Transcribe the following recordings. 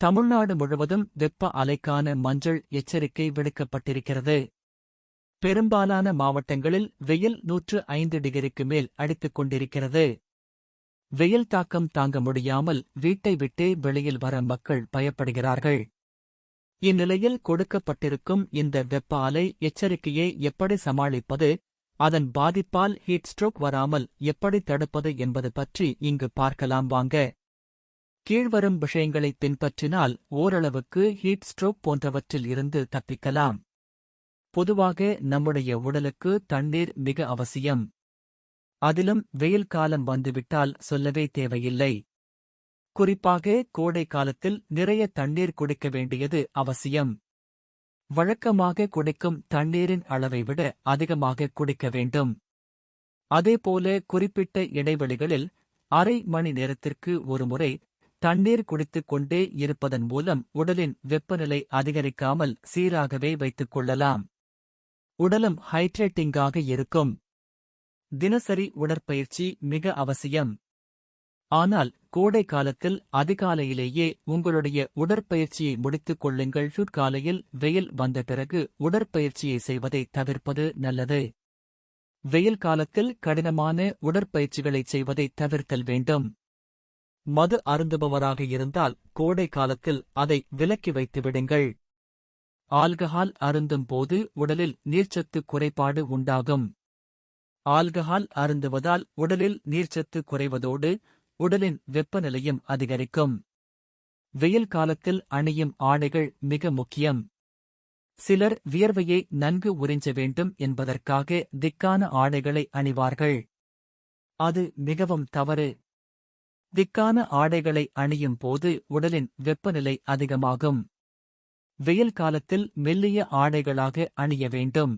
தமிழ்நாடு முழுவதும் வெப்ப அலைக்கான மஞ்சள் எச்சரிக்கை விடுக்கப்பட்டிருக்கிறது. பெரும்பாலான மாவட்டங்களில் வெயில் 105 டிகிரிக்கு மேல் அடித்துக் கொண்டிருக்கிறது. வெயில் தாக்கம் தாங்க முடியாமல் வீட்டை விட்டே வெளியில் வர மக்கள் பயப்படுகிறார்கள். இந்நிலையில் கொடுக்கப்பட்டிருக்கும் இந்த வெப்ப அலை எச்சரிக்கையை எப்படி சமாளிப்பது, அதன் பாதிப்பால் ஹீட் ஸ்ட்ரோக் வராமல் எப்படி தடுப்பது என்பது பற்றி இங்கு பார்க்கலாம் வாங்க. கீழ்வரும் விஷயங்களை பின்பற்றினால் ஓரளவுக்கு ஹீட் ஸ்ட்ரோக் போன்றவற்றில் இருந்து தப்பிக்கலாம். பொதுவாக நம்முடைய உடலுக்கு தண்ணீர் மிக அவசியம். அதிலும் வெயில் காலம் வந்துவிட்டால் சொல்லவே தேவையில்லை. குறிப்பாக கோடை காலத்தில் நிறைய தண்ணீர் குடிக்க வேண்டியது அவசியம். வழக்கமாக குடிக்கும் தண்ணீரின் அளவை விட அதிகமாக குடிக்க வேண்டும். அதேபோல குறிப்பிட்ட இடைவெளிகளில் அரை மணி நேரத்திற்கு ஒருமுறை தண்ணீர் குடித்துக் கொண்டே இருப்பதன் மூலம் உடலின் வெப்பநிலை அதிகரிக்காமல் சீராகவே வைத்துக் கொள்ளலாம். உடலும் ஹைட்ரேட்டிங்காக இருக்கும். தினசரி உடற்பயிற்சி மிக அவசியம். ஆனால் கோடை காலத்தில் அதிகாலையிலேயே உங்களுடைய உடற்பயிற்சியை முடித்துக் கொள்ளுங்கள். காலையில் வெயில் வந்த பிறகு உடற்பயிற்சியை செய்வதை தவிர்ப்பது நல்லது. வெயில் காலத்தில் கடினமான உடற்பயிற்சிகளை செய்வதை தவிர்த்தல் வேண்டும். மது அருந்துபவராக இருந்தால் கோடை காலத்தில் அதை விலக்கி வைத்து விடுங்கள். ஆல்கஹால் அருந்தும் போது உடலில் நீர்ச்சத்து குறைபாடு உண்டாகும். ஆல்கஹால் அருந்துவதால் உடலில் நீர்ச்சத்து குறைவதோடு உடலின் வெப்பநிலையும் அதிகரிக்கும். வெயில் காலத்தில் அணியும் ஆடைகள் மிக முக்கியம். சிலர் வியர்வையை நன்கு உறிஞ்ச வேண்டும் என்பதற்காக திக்கான ஆடைகளை அணிவார்கள். அது மிகவும் தவறு. திக்கான ஆடைகளை அணியும் போது உடலின் வெப்பநிலை அதிகமாகும். வெயில் காலத்தில் மெல்லிய ஆடைகளாக அணிய வேண்டும்.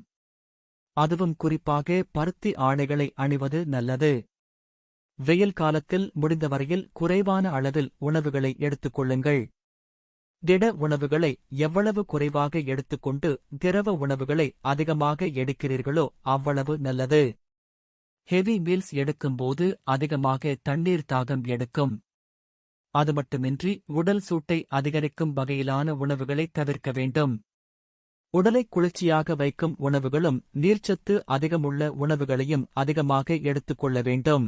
அதுவும் குறிப்பாக பருத்தி ஆடைகளை அணிவது நல்லது. வெயில் காலத்தில் முடிந்தவரையில் குறைவான அளவில் உணவுகளை எடுத்துக் கொள்ளுங்கள். திட உணவுகளை எவ்வளவு குறைவாக எடுத்துக்கொண்டு திரவ உணவுகளை அதிகமாக எடுக்கிறீர்களோ அவ்வளவு நல்லது. ஹெவி மீல்ஸ் எடுக்கும்போது அதிகமாக தண்ணீர் தாகம் எடுக்கும். அது மட்டுமின்றி உடல் சூட்டை அதிகரிக்கும் வகையிலான உணவுகளை தவிர்க்க வேண்டும். உடலை குளிர்ச்சியாக வைக்கும் உணவுகளும் நீர்ச்சத்து அதிகமுள்ள உணவுகளையும் அதிகமாக எடுத்துக்கொள்ள வேண்டும்.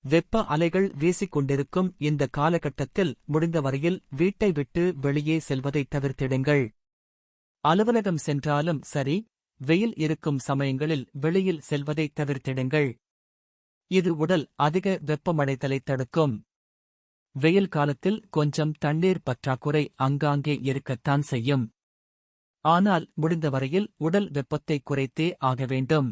வெப்ப அலைகள் வீசிக்கொண்டிருக்கும் இந்த காலகட்டத்தில் முடிந்தவரையில் வீட்டை விட்டு வெளியே செல்வதை தவிர்த்திடுங்கள். அலுவலகம் சென்றாலும் சரி, வெயில் இருக்கும் சமயங்களில் வெளியில் செல்வதை தவிர்த்திடுங்கள். இது உடல் அதிக வெப்பமடைதலை தடுக்கும். வெயில் காலத்தில் கொஞ்சம் தண்ணீர் பற்றாக்குறை அங்காங்கே இருக்கத்தான் செய்யும். ஆனால் முடிந்தவரையில் உடல் வெப்பத்தை குறைத்தே ஆக வேண்டும்.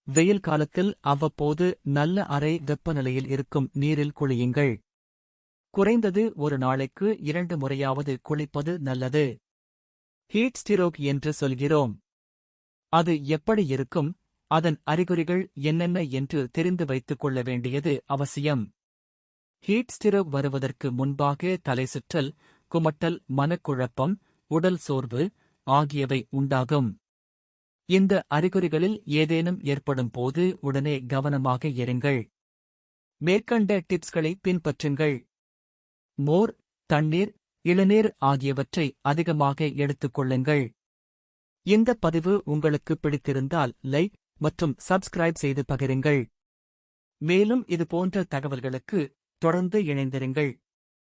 வெயில் காலத்தில் அவ்வப்போது நல்ல அறை வெப்பநிலையில் இருக்கும் நீரில் குளியுங்கள். குறைந்தது ஒரு நாளைக்கு 2 முறையாவது குளிப்பது நல்லது. ஹீட் ஸ்ட்ரோக் என்று சொல்கிறோம். அது எப்படி இருக்கும், அதன் அறிகுறிகள் என்னென்ன என்று தெரிந்து வைத்துக் கொள்ள வேண்டியது அவசியம். ஹீட் ஸ்ட்ரோக் வருவதற்கு முன்பாக தலைசுற்றல், குமட்டல், மனக்குழப்பம், உடல் சோர்வு ஆகியவை உண்டாகும். இந்த அறிகுறிகளில் ஏதேனும் ஏற்படும் போது உடனே கவனமாக இருங்கள். மேற்கண்ட டிப்ஸ்களை பின்பற்றுங்கள். மோர், தண்ணீர், இளநீர் ஆகியவற்றை அதிகமாக எடுத்துக் கொள்ளுங்கள். இந்த பதிவு உங்களுக்கு பிடித்திருந்தால் லைக் மற்றும் சப்ஸ்கிரைப் செய்து பகிருங்கள். மேலும் இதுபோன்ற தகவல்களுக்கு தொடர்ந்து இணைந்திருங்கள்.